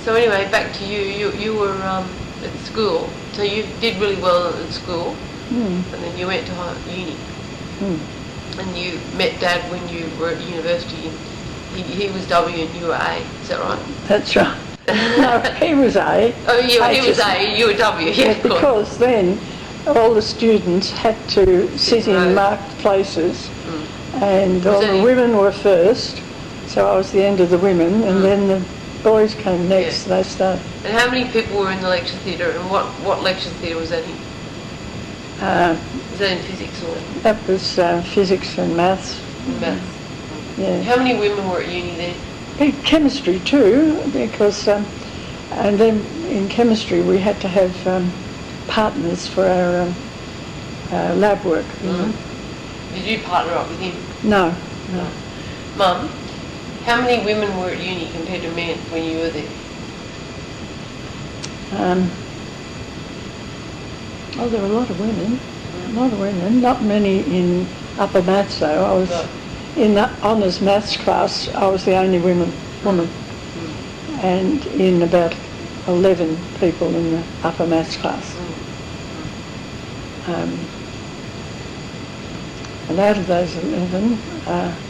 So anyway, back to you. You were at school, so you did really well at school, and then you went to uni, and you met Dad when you were at university. And he was W and you were A. Is that right? That's right. No, he was A. Oh, yeah, he was A. You were W. Yeah, because then all the students had to sit in marked places, and all the women were first. So I was the end of the women, and then the boys came next. They started. And how many people were in the lecture theatre, and what lecture theatre was that in? Was that in physics or? That was physics and maths. Maths. Yeah. How many women were at uni then? Chemistry too, because and then in chemistry we had to have partners for our lab work. You know? Did you partner up with him? No. Mum, how many women were at uni compared to men when you were there? Oh, there were a lot of women. Not many in upper maths though. I was in the honours maths class. I was the only woman, and in about 11 people in the upper maths class. And out of those 11,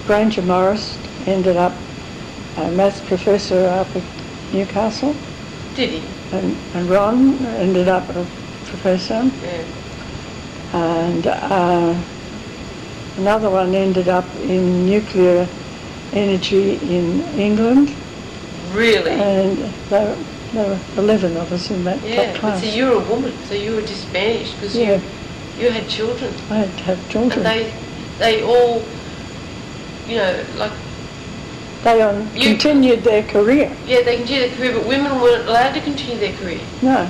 Granger Morris ended up a maths professor up at Newcastle. Did he? And Ron ended up a professor. Yeah. And another one ended up in nuclear energy in England. Really? And there were 11 of us in that top class. So you were a woman, so you were disadvantaged because you had children. I had to have children. And they all, like... They continued their career. Yeah, they continued their career, but women weren't allowed to continue their career. No.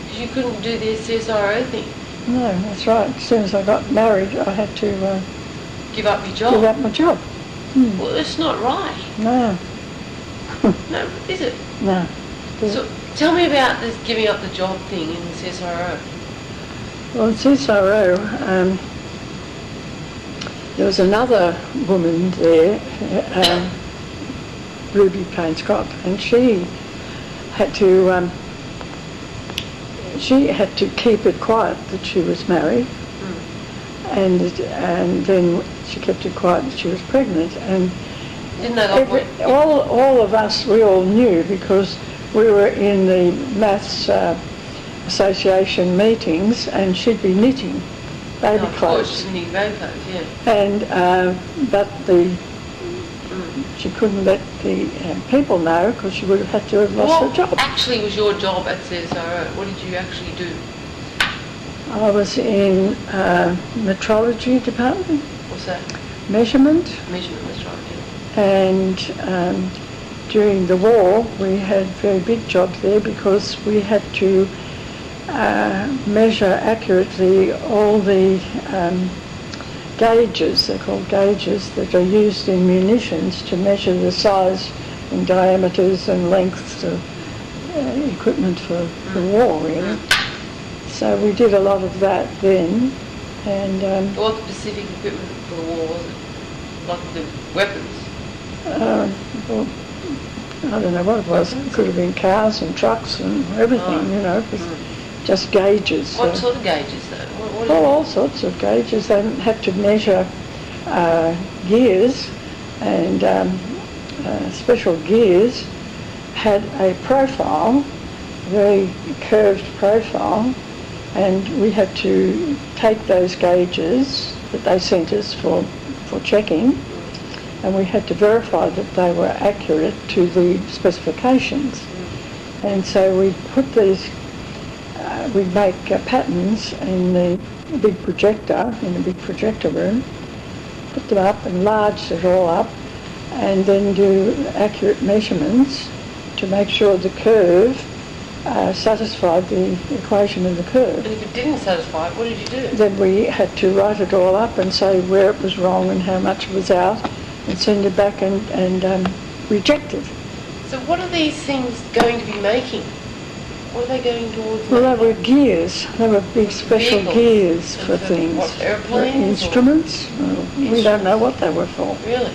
Because you couldn't do the CSIRO thing. No, that's right. As soon as I got married, I had to... give up your job? Give up my job. Well, it's not right. No. No, is it? No. So tell me about this giving up the job thing in the CSIRO. Well, in CSIRO, there was another woman there, Ruby Payne-Scott, and she had to keep it quiet that she was married, and then she kept it quiet that she was pregnant, and all of us, we all knew because we were in the Maths Association meetings, and she'd be knitting baby clothes. Knitting baby clothes, yeah. And but she couldn't let the people know because she would have had to have lost her job. What actually was your job at CSIRO? What did you actually do? I was in metrology department. What's that? Measurement. Measurement, that's right, yeah. And during the war we had very big jobs there because we had to measure accurately all the gauges, they're called gauges, that are used in munitions to measure the size and diameters and lengths of equipment for the war, really. So we did a lot of that then. And what specific equipment for the war was it? Like the weapons? Well, I don't know what it was. It could have been cars and trucks and everything, it was just gauges. What sort of gauges though? All sorts of gauges. They had to measure gears, and special gears had a profile, a very curved profile, and we had to take those gauges that they sent us for checking, and we had to verify that they were accurate to the specifications. And so we put these, we'd make patterns in the big projector, in the big projector room, put them up, enlarge it all up, and then do accurate measurements to make sure the curve satisfied the equation of the curve. And if it didn't satisfy it, what did you do? Then we had to write it all up and say where it was wrong and how much was out, and send it back and reject it. So what are these things going to be making? What are they going towards? Well, they were gears. They were big special gears for things. What, airplanes? Instruments. We don't know what they were for. Really?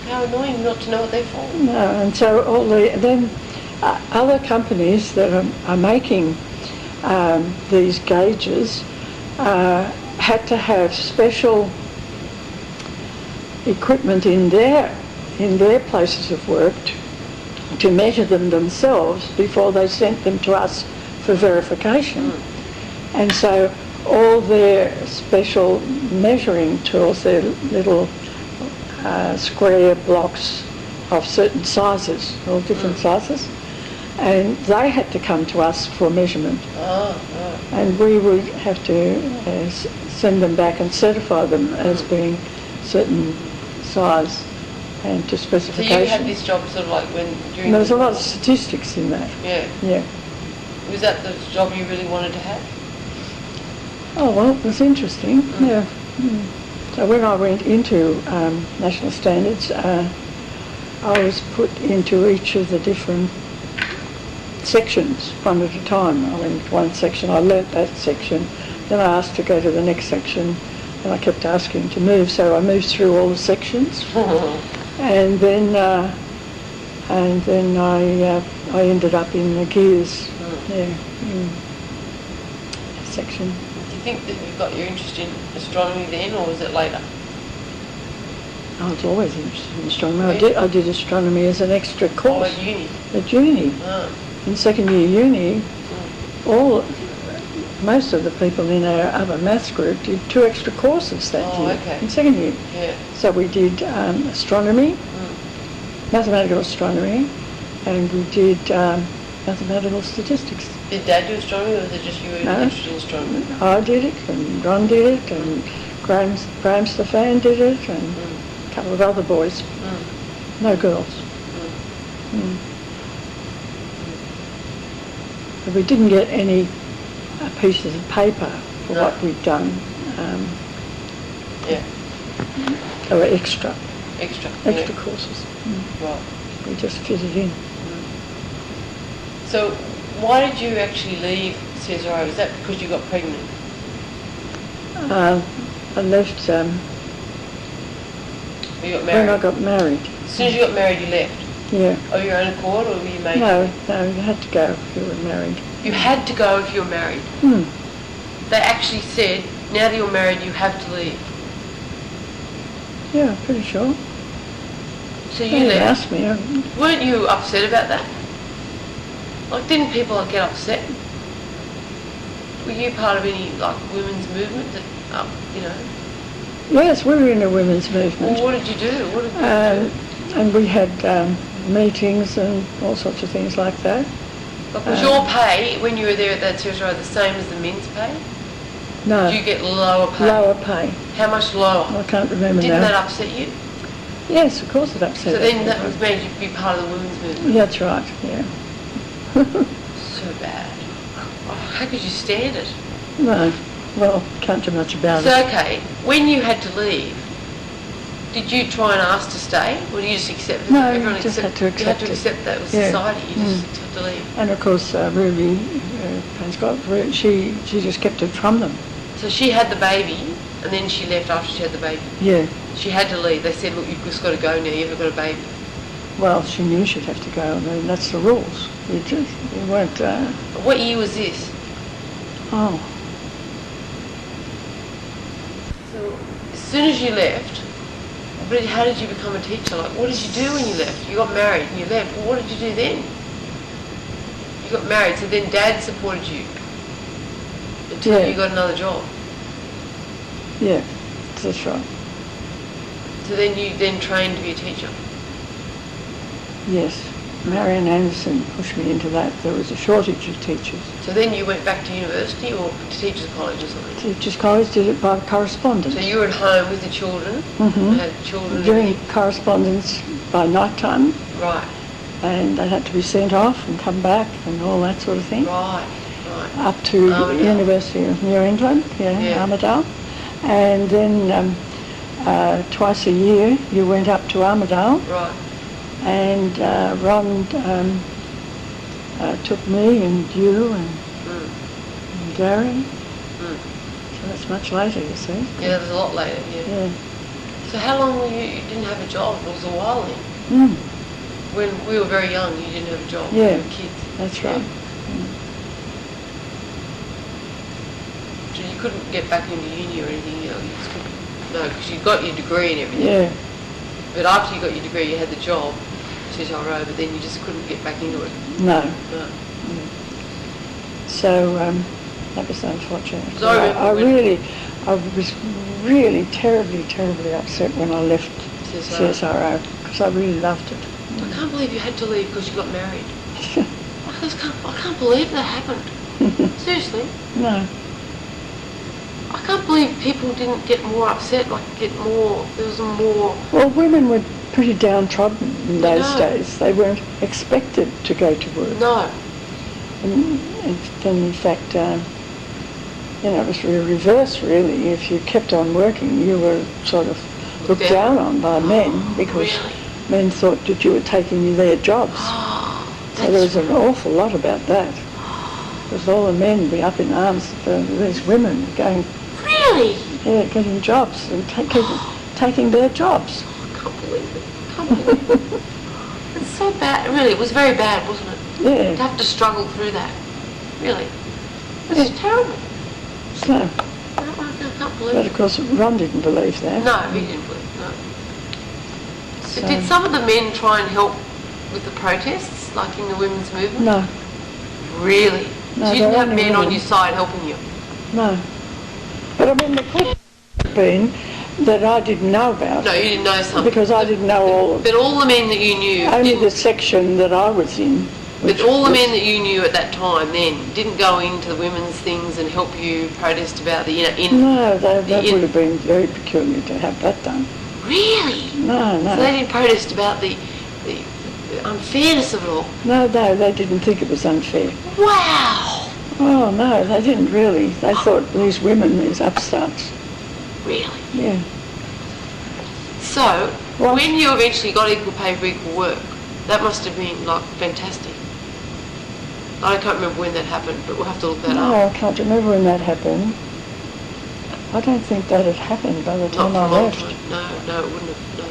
How annoying not to know what they're for. No, and so then other companies that are making these gauges had to have special equipment in their places of work to measure them themselves before they sent them to us for verification. And so all their special measuring tools, their little square blocks of certain sizes, all different sizes, and they had to come to us for measurement. And we would have to send them back and certify them as being certain size and to specification. So you had this job sort of like during... There was a lot of statistics in that. Yeah. Yeah. Was that the job you really wanted to have? Oh, well, it was interesting, yeah. So when I went into national standards, I was put into each of the different sections, one at a time. I went into one section, I learnt that section, then I asked to go to the next section, and I kept asking to move, so I moved through all the sections. And then I ended up in the gears section. Do you think that you got your interest in astronomy then, or was it later? I was always interested in astronomy. I did astronomy as an extra course. At uni? At uni. In second year uni, most of the people in our other maths group did 2 extra courses that year, in second year. Yeah. So we did astronomy, mathematical astronomy, and we did mathematical statistics. Did Dad do astronomy, or was it just you were interested in astronomy? I did it, and Ron did it, and Graham Stefan did it, and a couple of other boys. No girls. But we didn't get any pieces of paper for what we'd done. They were extra courses. Right. We just fitted in. So why did you actually leave CSIRO? Was that because you got pregnant? I left You got married? when I got married. As soon as you got married, you left? Yeah. Of your own accord, or were you made? No, you had to go if you were married. You had to go if you were married? They actually said, now that you're married, you have to leave? Yeah, pretty sure. So you left? Asked me. Weren't you upset about that? Like, didn't people get upset? Were you part of any, like, women's movement that, Yes, we were in a women's movement. Well, what did you do? What did you do? And we had meetings and all sorts of things like that. But was your pay, when you were there at that CSIRO, the same as the men's pay? No. Did you get lower pay? Lower pay. How much lower? I can't remember Didn't now. that upset you? Yes, of course it upset So us. then that was made you to be part of the women's movement? That's right, yeah. So bad. Oh, how could you stand it? No, well, can't do much about So, it. okay, when you had to leave, did you try and ask to stay, or did you just accept it? No, Everyone just had to You had accept to it. accept that was Yeah. society, you just had to leave. And of course, Ruby, Scott, she just kept it from them. So she had the baby, and then she left after she had the baby. Yeah. She had to leave. They said, look, you've just got to go now, you've got a baby. Well, she knew she'd have to go. I mean, that's the rules. We weren't... What year was this? Oh. So as soon as you left, how did you become a teacher? Like, what did you do when you left? You got married and you left. Well, what did you do then? You got married, so then Dad supported you until you got another job. Yeah, that's right. So then you trained to be a teacher? Yes. Marian Anderson pushed me into that. There was a shortage of teachers. So then you went back to university or to teachers' college or something? Teachers' college did it by correspondence. So you were at home with the children? Mm-hmm. Had children Doing correspondence by night time. Right. And they had to be sent off and come back and all that sort of thing. Right. Up to the Armidale. University of New England, Armidale. And then twice a year you went up to Armidale. Right. And Ron took me and you and Gary. So that's much later, you see. Yeah, that was a lot later, yeah. Yeah. So how long were you didn't have a job? It was a while then. when we were very young, you didn't have a job. Yeah, You were kids. that's right. So you couldn't get back into uni or anything, you know, you just couldn't. No, because you got your degree and everything. Yeah. But after you got your degree, you had the job, CSIRO, but then you just couldn't get back into it. No. No. So that was unfortunate. So I was really terribly upset when I left CSIRO because I really loved it. I can't believe you had to leave because you got married. I can't believe that happened. Seriously. No. I can't believe people didn't get more upset, there was more... Well, women were pretty downtrodden in those No. days. They weren't expected to go to work. No. And then, in fact, it was the reverse, really. If you kept on working, you were sort of looked down on by men because Really? men thought that you were taking their jobs. So there was an awful lot about that. Because all the men would be up in arms for these women going... Really? Yeah, getting jobs and taking their jobs. I can't believe it. I can't believe it. It's so bad. Really, it was very bad, wasn't it? Yeah. To have to struggle through that. Really. It's terrible. So, I can't believe but it. of course, Ron didn't believe that. No, he didn't believe no. So, Did some of the men try and help with the protests, like in the women's movement? No, Really? No, So you didn't they're have only men on women. your side helping you? no. But I mean, the could have been that I didn't know about. No, you didn't know something. Because I didn't know all of But all the men that you knew only the didn't, section that I was in. but all the men that you knew at that time then didn't go into the women's things and help you protest about the, No, that would have been very peculiar to have that done. Really? No, So they didn't protest about the unfairness of it all? No, they didn't think it was unfair. Wow! Oh, no, they didn't really. They thought these women, these upstarts. Really? Yeah. So, Well- when you eventually got equal pay for equal work, that must have been, like, fantastic. I can't remember when that happened, but we'll have to look that No, up. I can't remember when that happened. I don't think that had happened by the Not time for I a long left. time. No, it wouldn't have, no.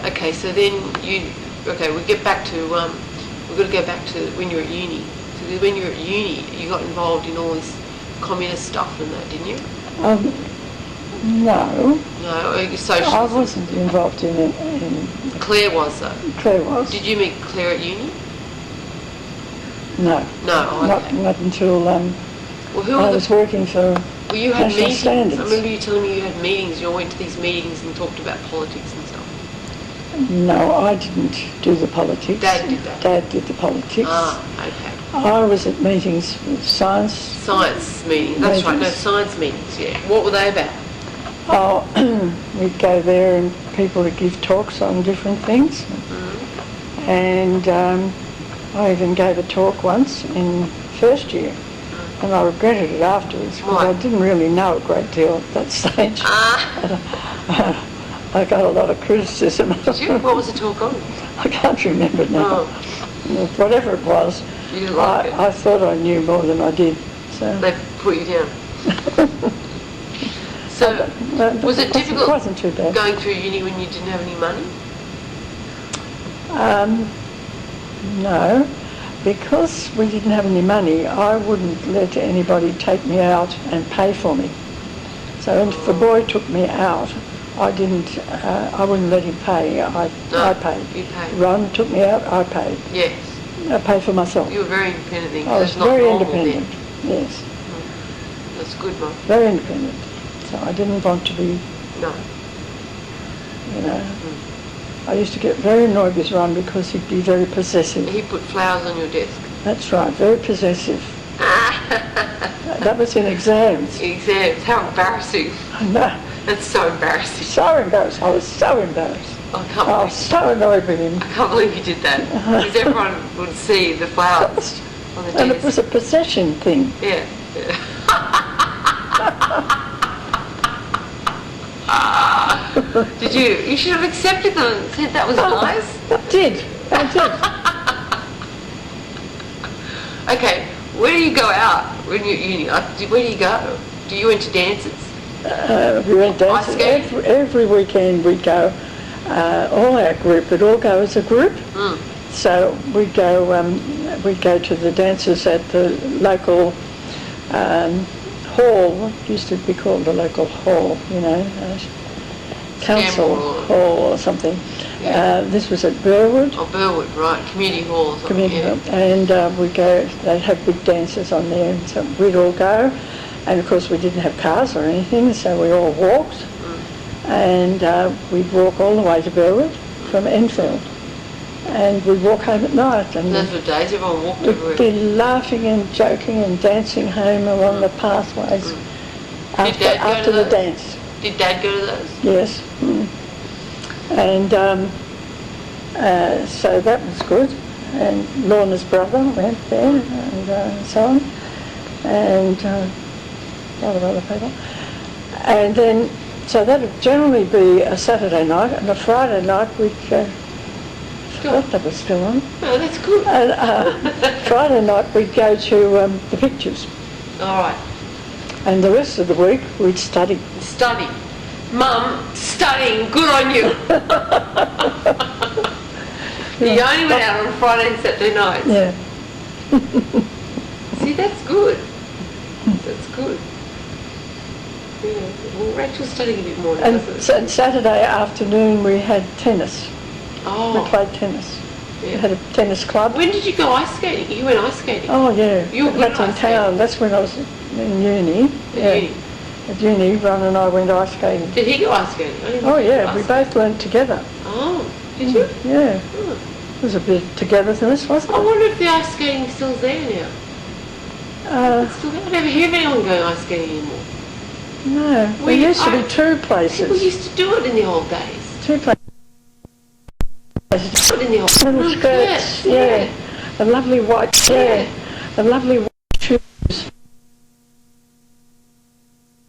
So, Okay, so then we get back to, we've got to go back to when you were at uni. So when you were at uni, you got involved in all this communist stuff and that, didn't you? no, No, I socialism. wasn't involved in it. Claire was though. Claire was. Did you meet Claire at uni? No. No, okay. Not until Well, who I were was the... working for Well, you had national meetings. standards. I remember you telling me you had meetings. You all went to these meetings and talked about politics and stuff. No, I didn't do the politics. Dad did that. Dad did the politics. Ah, okay. I was at meetings with science. Science meetings. That's right. No, Meetings. science meetings. Yeah. What were they about? Oh, we'd go there and people would give talks on different things. Mm-hmm. And I even gave a talk once in first year. And I regretted it afterwards because Why? I didn't really know a great deal at that stage. Ah. I got a lot of criticism. Did you? What was the talk on? I can't remember now. Whatever it was, You didn't like it? I thought I knew more than I did. So, They put you down. So, was it difficult It wasn't too bad. going through uni when you didn't have any money? No, because we didn't have any money, I wouldn't let anybody take me out and pay for me. So if the boy took me out, I wouldn't let him pay. I paid. You paid. Ron took me out, I paid. Yes. I paid for myself. You were very independent then. 'Cause I was it's not very normal independent. Then. Yes, That's good, Mum. very independent. So I didn't want to be, No. I used to get very annoyed with Ron because he'd be very possessive. He put flowers on your desk. That's right, very possessive. That was in exams. Exams. How embarrassing. No, That's so embarrassing. so embarrassed. I was so embarrassed. I can't I believe, was so annoyed with him. I can't believe you did that. Because everyone would see the flowers on the And it desk. was a possession thing. Yeah. Did you? You should have accepted them and said that was nice. I did. Okay, where do you go out when you're at uni? Where do you go? Do you went to dances? We went Ice dancing. skating? Every weekend we'd go. All our group would all go as a group. So we'd go to the dances at the local hall. It used to be called the local hall, you know, council hall or something. Yeah. This was at Burwood. Oh, Burwood, right, community hall or something. Community hall. And we'd go, they'd have big dances on there, and so we'd all go. And of course we didn't have cars or anything, so we all walked. And we'd walk all the way to Burwood from Enfield. And we'd walk home at night. And those were days everyone walked we'd everywhere. be laughing and joking and dancing home along the pathways after the dance. Did Dad go to those? Yes. And so that was good. And Lorna's brother went there and so on. And a lot of other people. And then, so that would generally be a Saturday night, and a Friday night we'd go. I thought that was still on. Oh, that's good. And Friday night we'd go to the pictures. All right. And the rest of the week we'd study. Study. Mum, studying, good on you. You only went out on Friday and Saturday nights. Yeah. See, that's good. That's good. Yeah. Well, Rachel's studying a bit more now, And doesn't Saturday afternoon we had tennis. Oh. We played tennis. Yeah. We had a tennis club. When did you go ice skating? You went ice skating? Oh yeah. You were good That's at in ice town. skating? That's when I was in uni. Uni? At uni, Ron and I went ice skating. Did he go ice skating? I didn't Oh think he yeah, went we ice both learnt together. skating. Oh, did you? Yeah. Oh. It was a bit of togetherness, wasn't I it? wonder if the ice skating still's there now. Uh, Still there? I never hear of anyone going ice skating anymore. no, there used to be two places. People used to do it in the old days. Two places. Do it in the old Little skirts, yeah. A lovely white, a lovely white shoes.